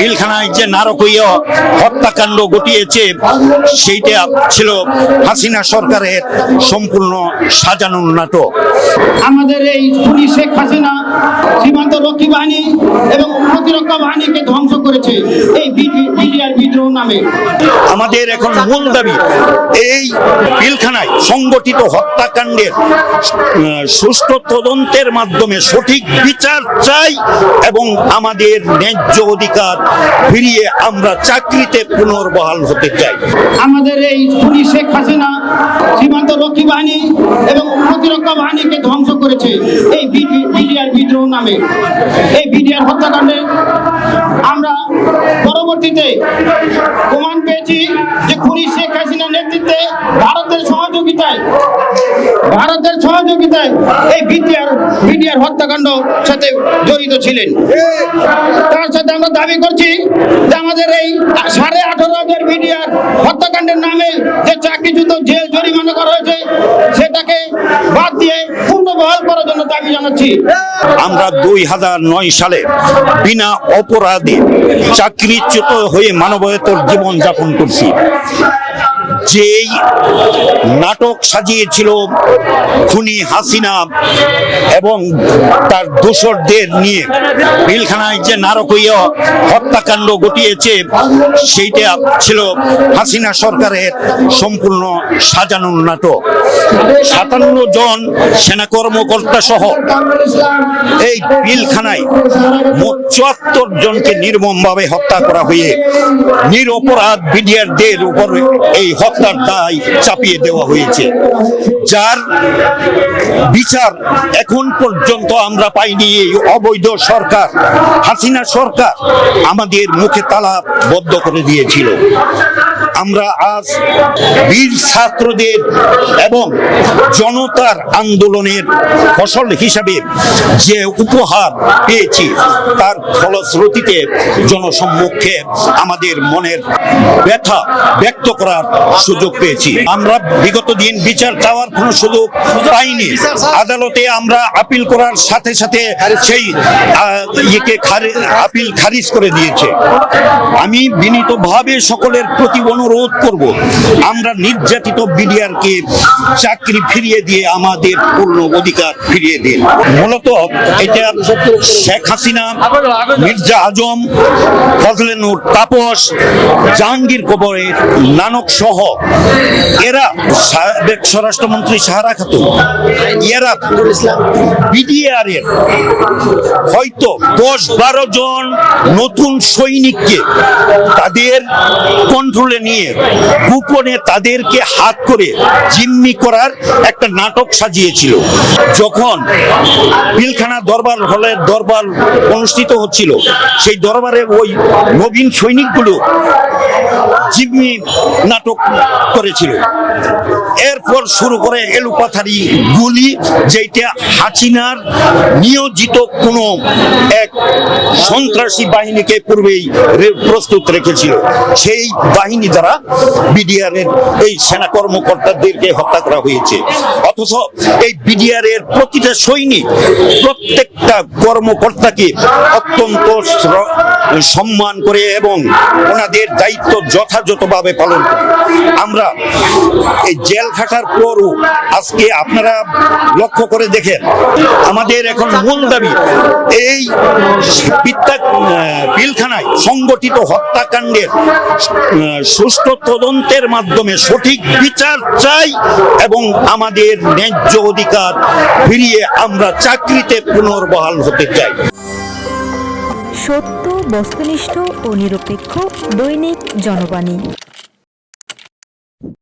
পিলখানায় যে নারকীয় হত্যাকাণ্ড ঘটিয়েছে সেইটা ছিল হাসিনা সরকারের সম্পূর্ণ সাজানো নাটক। আমাদের এই খুনি শেখ হাসিনা সীমান্ত রক্ষী বাহিনী এবং প্রতিরক্ষা বাহিনীকে ধ্বংস করেছে এই বিডিআর বিদ্রোহ নামে। আমাদের এখন মূল দাবি এই পিলখানায় সংগঠিত হত্যাকাণ্ডের সুষ্ঠু তদন্তের মাধ্যমে সঠিক বিচার চাই এবং আমাদের ন্যায্য অধিকার ফিরিয়ে আমরা চাকরিতে পুনর্বহাল হতে চাই। আমাদের এই খুনি শেখ হাসিনা সীমান্ত রক্ষী বাহিনী এবং প্রতিরক্ষা বাহিনীকে ধ্বংস করেছে এই বিডিআর বিদ্রোহ নামে। এই বিডিআর হত্যাকাণ্ডে আমরা পরবর্তীতে প্রমাণ পেয়েছি যে খুনি শেখ হাসিনার নেতৃত্বে ভারতের সহযোগিতায় এই বিডিআর হত্যাকাণ্ড সাথে জড়িত ছিলেন। তার সাথে আমরা দাবি করছি যে আমাদের এই 18,500 বিডিআর হত্যাকাণ্ডের নামে যে চাকরিচ্যুত জেল জরিমানা করা হয়েছে সেটাকে বাদ দিয়ে পুনর্বহাল করার জন্য দাবি জানাচ্ছি। আমরা 2009 সালে বিনা অপরাধে চাকরিচ্যুত হয়ে মানবতার জীবন যাপন করছি। যেই নাটক সাজিয়েছিল খুনি হাসিনা এবং তার দোসরদের নিয়ে পিলখানায় যে নারকীয় হত্যাকাণ্ড ঘটিয়েছে সেইটা ছিল হাসিনা সরকারের সম্পূর্ণ সাজানো নাটক। 57 জন সেনা কর্মকর্তা সহ এই পিলখানায় মোট 74 জনকে নির্মমভাবে হত্যা করা হয়ে নিরপরাধ বিডিআরদের উপর এই হত্যার দায় চাপিয়ে দেওয়া হয়েছে, যার বিচার এখন পর্যন্ত আমরা পাইনি। এই অবৈধ সরকার হাসিনা সরকার আমাদের মুখে তালা বদ্ধ করে দিয়েছিল। আমরা আজ বীর ছাত্রদের এবং জনতার আন্দোলনের ফসল হিসাবে যে উপহার পেয়েছি তার ফলশ্রুতিতে জনসম্মুখে আমাদের মনের ব্যথা ব্যক্ত করার সুযোগ পেয়েছি। আমরা বিগত দিন বিচার চাওয়ার কোনো সুযোগ পাইনি। আদালতে আমরা আপিল করার সাথে সাথে সেই আপিল খারিজ করে দিয়েছে। আমি বিনীতভাবে সকলের প্রতি অনুরোধ করব, আমরা নির্যাতিত বিডিআরকে চাকরি ফিরিয়ে দিয়ে আমাদের পূর্ণ অধিকার ফিরিয়ে দিন। মূলত এটা শেখ হাসিনা, মির্জা আজম, ফজলে নূর তাপস, জাহাঙ্গীর কবরের নানক সহ এরা, সাবেক স্বরাষ্ট্রমন্ত্রী সাহারা খাতুন, এরা বিডিআর এর হয়তো 10-12 জন নতুন সৈনিককে তাদের কন্ট্রোলে নিয়ে গোপনে তাদেরকে হাত করে জিম্মি করার একটা নাটক সাজিয়েছিল। যখন পিলখানা দরবার হলের দরবার অনুষ্ঠিত হচ্ছিল, সেই দরবারে ওই নবীন সৈনিকগুলো জিম্মি নাটক করেছিল। এরপর শুরু করে এলোপাথারি গুলি, যেটা হাসিনার নিয়োজিত কোনো এক সন্ত্রাসী বাহিনীকে পূর্বেই প্রস্তুত রেখেছিল। সেই বাহিনী দ্বারা বিডিআর এর এই সেনা কর্মকর্তাদেরকে হত্যা করা হয়েছে। অথচ এই বিডিআর এর প্রতিটা সৈনিক, প্রত্যেকটা কর্মকর্তাকে অত্যন্ত সম্মান করে এবং ওনাদের দায়িত্ব যথাযথভাবে পালন করে। আমরা এই জেল খাটার পরও আজকে আপনারা লক্ষ্য করে দেখেন, আমাদের এখন মূল দাবি এই পিলখানায় সংগঠিত হত্যাকাণ্ডের সুষ্ঠু তদন্তের মাধ্যমে সঠিক বিচার চাই এবং আমাদের ন্যায্য অধিকার ফিরিয়ে আমরা চাকরিতে পুনর্বহাল হতে চাই। সত্য, বস্তুনিষ্ঠ ও নিরপেক্ষ দৈনিক জনবাণী।